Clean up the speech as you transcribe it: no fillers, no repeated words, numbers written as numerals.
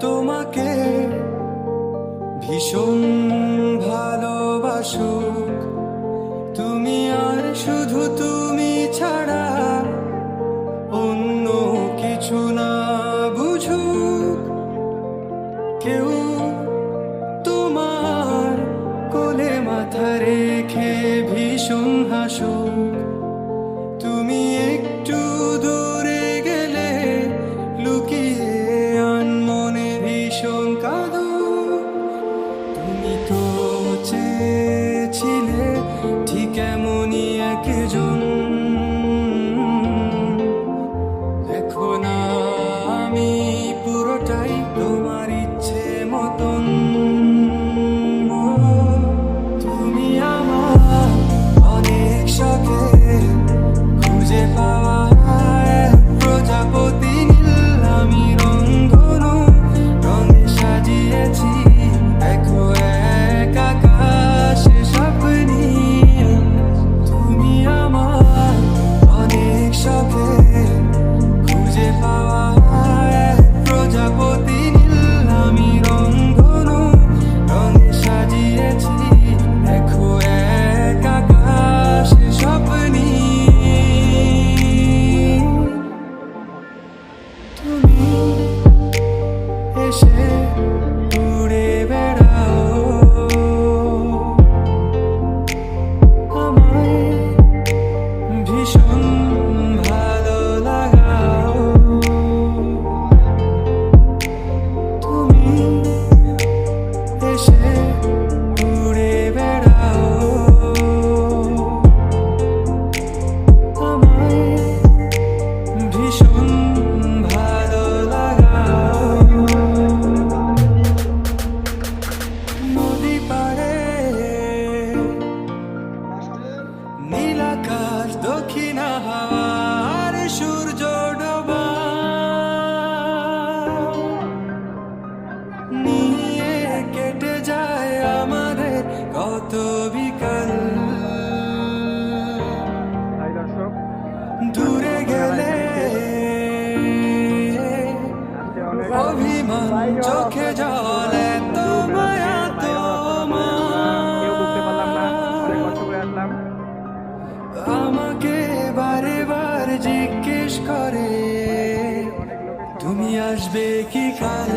তোমাকে ভীষণ ভালোবাসুক তুমি আর শুধু তুমি ছাড়া অন্য কিছু না বুঝুক কেউ তোমার কোলে মাথা রেখে ভীষণ হাসুক তুমি একটু দূরে গেলে লুকিয়ে আনমনে ভীষণ কাঁদো তুমি তো চেয়েছিলে ঠিক এমনই একজন দেখো না আমি পুরোটাই তোমার ইচ্ছে মতন তুমি আমার অনেক শখে খুঁজে পাওয়া প্রজাপতি নীল আমি রংধনু রঙে সাজিয়েছি দেখো এক আকাশে স্বপ্নি তুমি আমার অনেক শখে খুঁজে পাওয়া প্রজাপতি নীল আমি রংধনু রঙে সাজিয়েছি দেখো এক আকাশে স্বপ্নি তুমি এসে উড়ে বেড়াও আমায় ভীষণ ভালো লাগাও তুমি এসে উড়ে বেড়াও আমায় ভীষণ ভালো লাগাও নদী পাড়ে নীল আকাশ দক্ষিণ হাওয়া আর সূর্য ডোবা নিয়ে কেটে যায় আমাদের কত বিকাল দূরে গেলে অভিমান চোখে জলে তো মায়া তোমার আমাকে বারে বার জিজ্ঞেস করে তুমি আসবে কি কাল